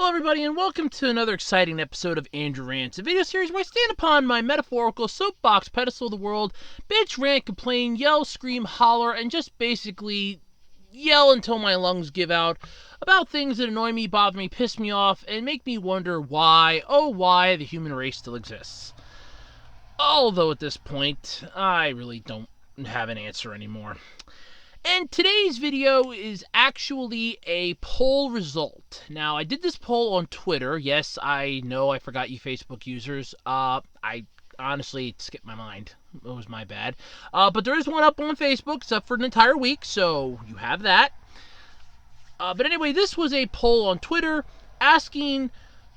Hello everybody and welcome to another exciting episode of Rants, a video series where I stand upon my metaphorical soapbox pedestal of the world, bitch, rant, complain, yell, scream, holler, and just basically yell until my lungs give out about things that annoy me, bother me, piss me off, and make me wonder why, oh why, the human race still exists. Although at this point, I really don't have an answer anymore. And today's video is actually a poll result. Now, I did this poll on Twitter. Yes, I know I forgot you Facebook users. I honestly skipped my mind. It was my bad. But there is one up on Facebook. It's up for an entire week, so you have that. But anyway, this was a poll on Twitter asking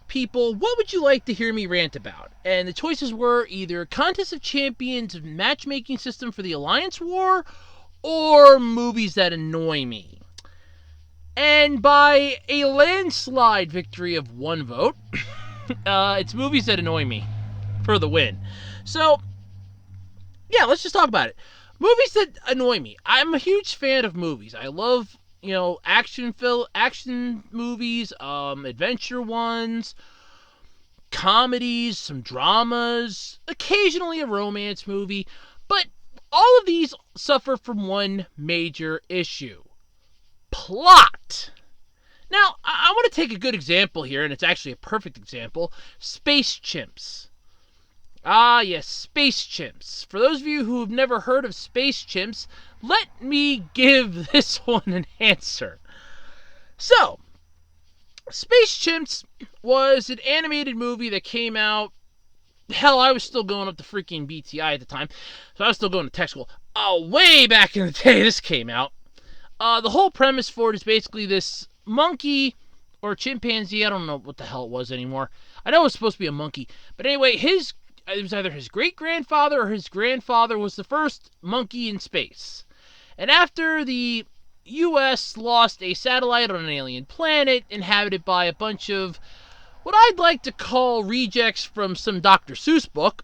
people, what would you like to hear me rant about? And the choices were either Contest of Champions matchmaking system for the Alliance War, or movies that annoy me. And by a landslide victory of one vote, it's movies that annoy me for the win. So, yeah, let's just talk about it. Movies that annoy me. I'm a huge fan of movies. I love, action movies, adventure ones, comedies, some dramas, occasionally a romance movie, but all of these suffer from one major issue: plot. Now, I want to take a good example here, and it's actually a perfect example: space chimps. Ah, yes, space chimps. For those of you who have never heard of space chimps, let me give this one an answer. So, Space Chimps was an animated movie that came out. Hell, I was still going up to freaking BTI at the time, so I was still going to tech school. Way back in the day this came out. The whole premise for it is basically this monkey or chimpanzee. I don't know what the hell it was anymore. I know it was supposed to be a monkey. But anyway, it was either his great-grandfather or his grandfather was the first monkey in space. And after the U.S. lost a satellite on an alien planet inhabited by a bunch of what I'd like to call rejects from some Dr. Seuss book,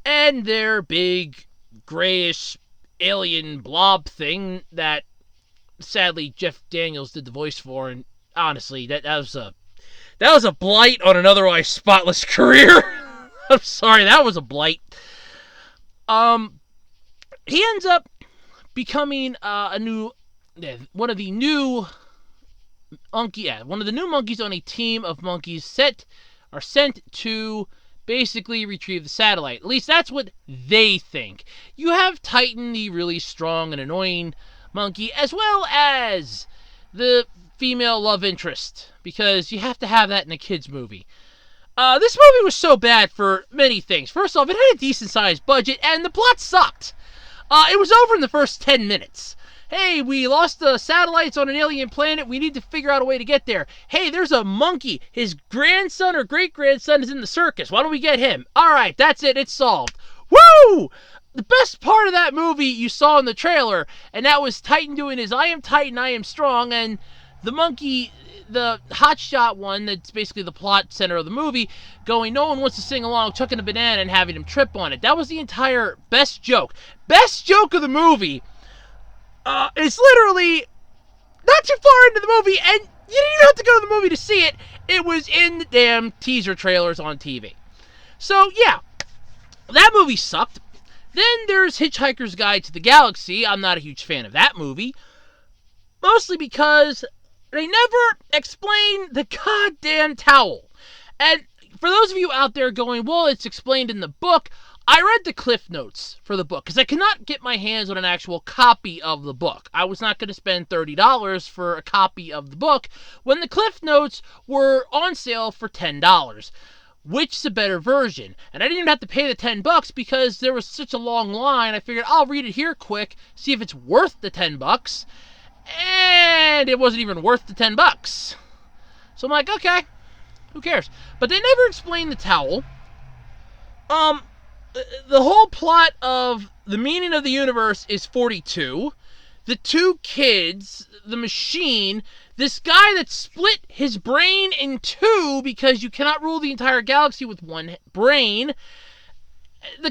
and their big, grayish, alien blob thing that, sadly, Jeff Daniels did the voice for, and honestly, that was a blight on an otherwise spotless career. I'm sorry, that was a blight. He ends up becoming one of the new monkeys on a team of monkeys sent to basically retrieve the satellite. At least that's what they think. You have Titan, the really strong and annoying monkey, as well as the female love interest, because you have to have that in a kids movie. This movie was so bad for many things. First off, it had a decent-sized budget, and the plot sucked. It was over in the first 10 minutes. Hey, we lost the satellites on an alien planet. We need to figure out a way to get there. Hey, there's a monkey. His grandson or great-grandson is in the circus. Why don't we get him? All right, that's it. It's solved. Woo! The best part of that movie you saw in the trailer, and that was Titan doing his I am Titan, I am strong, and the monkey, the hotshot one, that's basically the plot center of the movie, going, no one wants to sing along, chucking a banana and having him trip on it. That was the entire best joke. Best joke of the movie. It's literally not too far into the movie, and you didn't even have to go to the movie to see it. It was in the damn teaser trailers on TV. So, yeah, that movie sucked. Then there's Hitchhiker's Guide to the Galaxy. I'm not a huge fan of that movie, mostly because they never explain the goddamn towel. And for those of you out there going, well, it's explained in the book, I read the Cliff Notes for the book because I cannot get my hands on an actual copy of the book. I was not going to spend $30 for a copy of the book when the Cliff Notes were on sale for $10. Which is a better version? And I didn't even have to pay the $10 because there was such a long line. I figured I'll read it here quick, see if it's worth the $10. And it wasn't even worth the $10. So I'm like, okay, who cares? But they never explained the towel. The whole plot of the meaning of the universe is 42. The two kids, the machine, this guy that split his brain in two because you cannot rule the entire galaxy with one brain. The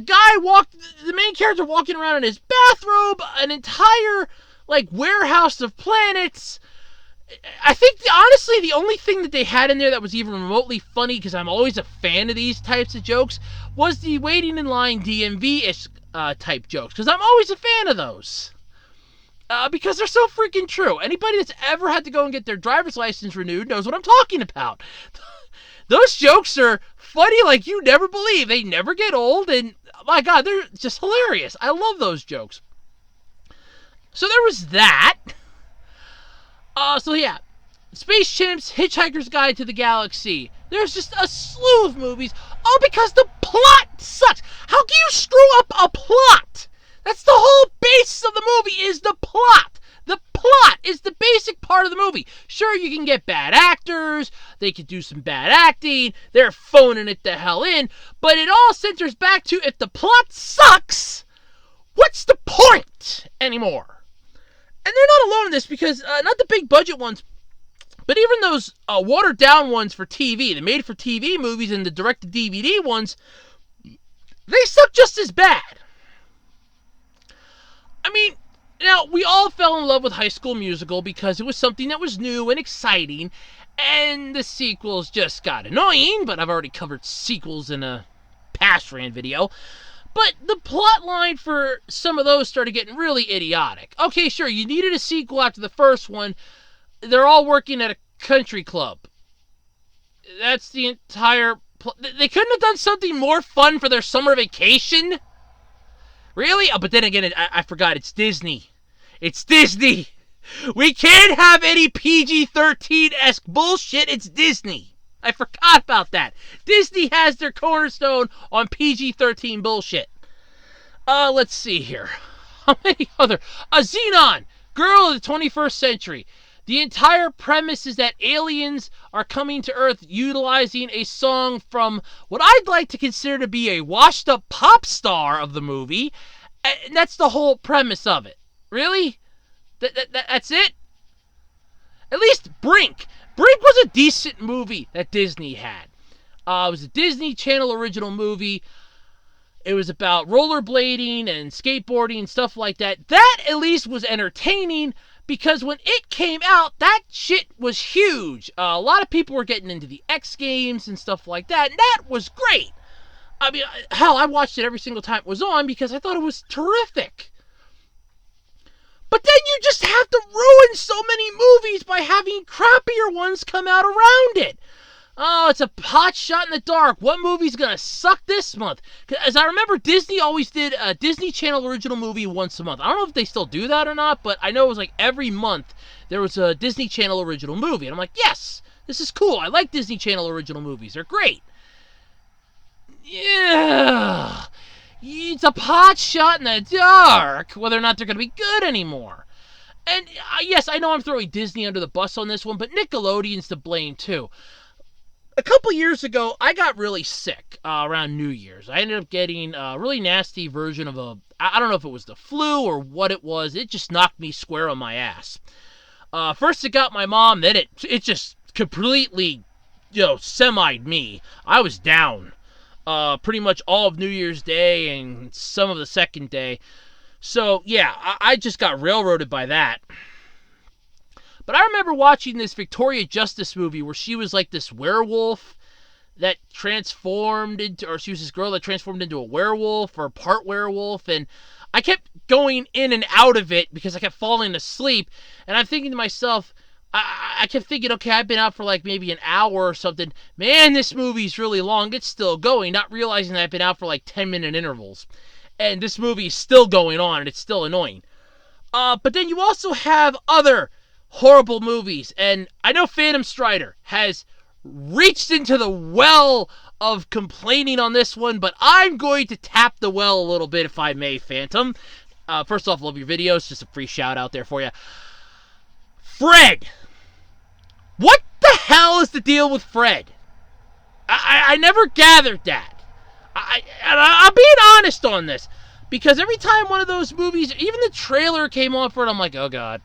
main character walking around in his bathrobe, an entire, warehouse of planets. I think, honestly, honestly, the only thing that they had in there that was even remotely funny, because I'm always a fan of these types of jokes, was the waiting in line DMV-ish type jokes, because I'm always a fan of those. Because they're so freaking true. Anybody that's ever had to go and get their driver's license renewed knows what I'm talking about. Those jokes are funny like you never believe. They never get old, and my God, they're just hilarious. I love those jokes. So there was that. So yeah, Space Chimps, Hitchhiker's Guide to the Galaxy. There's just a slew of movies, all because the plot sucks. How can you screw up a plot? That's the whole basis of the movie, is the plot. The plot is the basic part of the movie. Sure, you can get bad actors, they could do some bad acting, they're phoning it the hell in, but it all centers back to, if the plot sucks, what's the point anymore? And they're not alone in this, because not the big budget ones, but even those watered down ones for TV, the made for TV movies and the direct to DVD ones, they suck just as bad. I mean, now, we all fell in love with High School Musical because it was something that was new and exciting, and the sequels just got annoying, but I've already covered sequels in a past rant video. But the plot line for some of those started getting really idiotic. Okay, sure, you needed a sequel after the first one. They're all working at a country club. That's the entire they couldn't have done something more fun for their summer vacation? Really? Oh, but then again, I forgot, it's Disney. It's Disney! We can't have any PG-13-esque bullshit, it's Disney. I forgot about that. Disney has their cornerstone on PG-13 bullshit. Let's see here. How many other... Xenon! Girl of the 21st century. The entire premise is that aliens are coming to Earth utilizing a song from what I'd like to consider to be a washed-up pop star of the movie. And that's the whole premise of it. Really? That's it? At least Brink. Brink was a decent movie that Disney had. It was a Disney Channel original movie. It was about rollerblading and skateboarding and stuff like that. That at least was entertaining, because when it came out, that shit was huge. A lot of people were getting into the X Games and stuff like that, and that was great. I mean, hell, I watched it every single time it was on because I thought it was terrific. But then you just have to ruin so many movies by having crappier ones come out around it. Oh, it's a hot shot in the dark. What movie's gonna suck this month? As I remember, Disney always did a Disney Channel original movie once a month. I don't know if they still do that or not, but I know it was like every month there was a Disney Channel original movie. And I'm like, yes, this is cool. I like Disney Channel original movies. They're great. Yeah, it's a pot shot in the dark whether or not they're going to be good anymore. And yes, I know I'm throwing Disney under the bus on this one, but Nickelodeon's to blame too. A couple years ago, I got really sick around New Year's. I ended up getting a really nasty version of I don't know if it was the flu or what it was. It just knocked me square on my ass. First it got my mom, then it just completely, semi'd me. I was down. Pretty much all of New Year's Day and some of the second day. So, yeah, I just got railroaded by that. But I remember watching this Victoria Justice movie where she was like this werewolf that transformed into, or she was this girl that transformed into a werewolf or part werewolf, and I kept going in and out of it because I kept falling asleep, and I'm thinking to myself, I kept thinking, okay, I've been out for like maybe an hour or something. Man, this movie's really long. It's still going, not realizing that I've been out for like 10-minute intervals. And this movie is still going on, and it's still annoying. But then you also have other horrible movies. And I know Phantom Strider has reached into the well of complaining on this one, but I'm going to tap the well a little bit, if I may, Phantom. First off, love your videos. Just a free shout out there for you. Fred! What the hell is the deal with Fred? I never gathered that. I'm being honest on this. Because every time one of those movies, even the trailer came on for it, I'm like, oh god.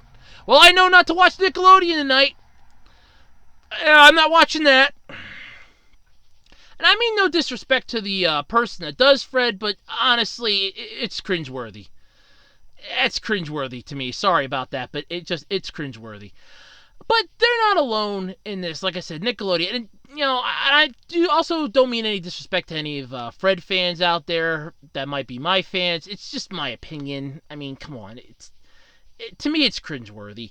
Well, I know not to watch Nickelodeon tonight. I'm not watching that. And I mean no disrespect to the person that does Fred, but honestly, it's cringeworthy. It's cringeworthy to me. Sorry about that, but it's cringeworthy. But they're not alone in this. Like I said, Nickelodeon. And, I don't mean any disrespect to any of Fred fans out there that might be my fans. It's just my opinion. I mean, come on. To me, it's cringeworthy.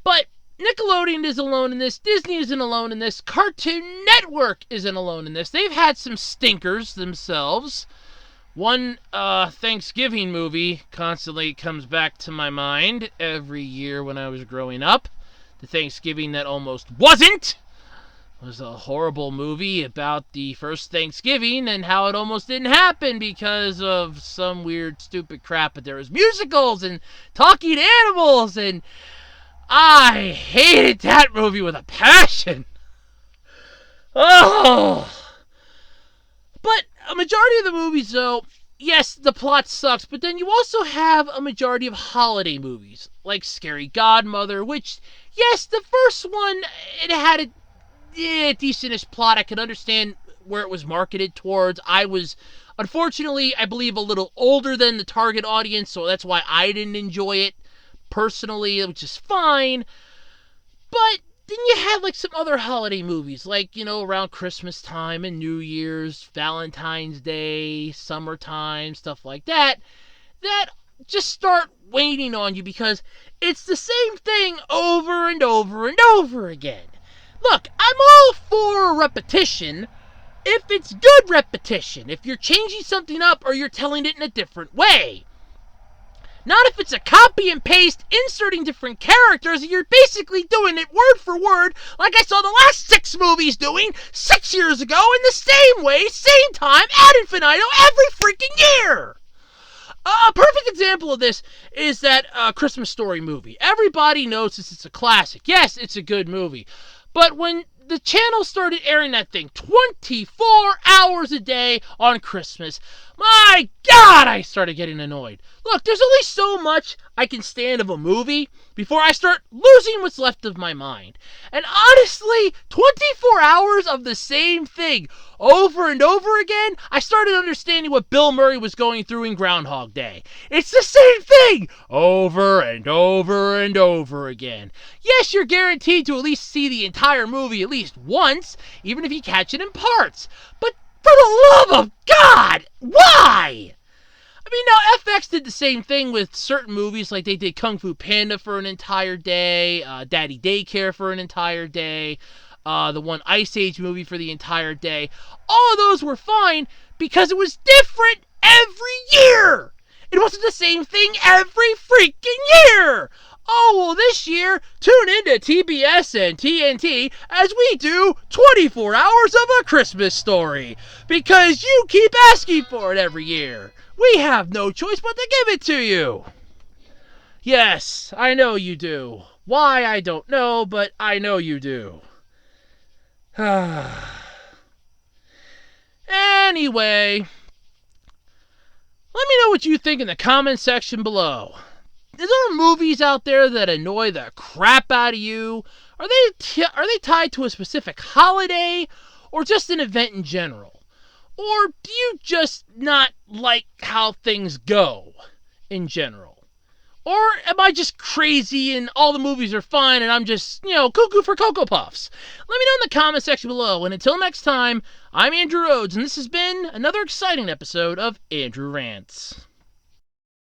But Nickelodeon isn't alone in this. Disney isn't alone in this. Cartoon Network isn't alone in this. They've had some stinkers themselves. One Thanksgiving movie constantly comes back to my mind every year when I was growing up. The Thanksgiving that almost wasn't. It was a horrible movie about the first Thanksgiving and how it almost didn't happen because of some weird, stupid crap. But there was musicals and talking animals, and I hated that movie with a passion. Oh! But a majority of the movies, though, yes, the plot sucks, but then you also have a majority of holiday movies, like Scary Godmother, which, yes, the first one, it had a decentish plot. I could understand where it was marketed towards. I was, unfortunately, I believe a little older than the target audience, so that's why I didn't enjoy it personally, which is fine. But then you had like some other holiday movies, like, around Christmas time and New Year's, Valentine's Day, summertime, stuff like that just start waiting on you because it's the same thing over and over and over again. Look, I'm all for repetition if it's good repetition, if you're changing something up or you're telling it in a different way. Not if it's a copy and paste, inserting different characters, and you're basically doing it word for word like I saw the last 6 movies doing 6 years ago in the same way, same time, ad infinitum, every freaking year. A perfect example of this is that Christmas Story movie. Everybody knows this is a classic. Yes, it's a good movie. But when the channel started airing that thing 24 hours a day on Christmas, my God, I started getting annoyed. Look, there's only so much I can stand of a movie before I start losing what's left of my mind. And honestly, 24 hours of the same thing over and over again, I started understanding what Bill Murray was going through in Groundhog Day. It's the same thing over and over and over again. Yes, you're guaranteed to at least see the entire movie at least once, even if you catch it in parts. But for the love of God, why? I mean, now FX did the same thing with certain movies, like they did Kung Fu Panda for an entire day, Daddy Daycare for an entire day, the one Ice Age movie for the entire day. All of those were fine because it was different every year. It wasn't the same thing every freaking year. Oh, well, this year, tune into TBS and TNT as we do 24 hours of A Christmas Story, because you keep asking for it every year. We have no choice but to give it to you. Yes, I know you do. Why, I don't know, but I know you do. Anyway, let me know what you think in the comment section below. Is there movies out there that annoy the crap out of you? Are they tied to a specific holiday or just an event in general? Or do you just not like how things go in general? Or am I just crazy and all the movies are fine and I'm just, cuckoo for Cocoa Puffs? Let me know in the comment section below. And until next time, I'm Andrew Rhodes, and this has been another exciting episode of Andrew Rants.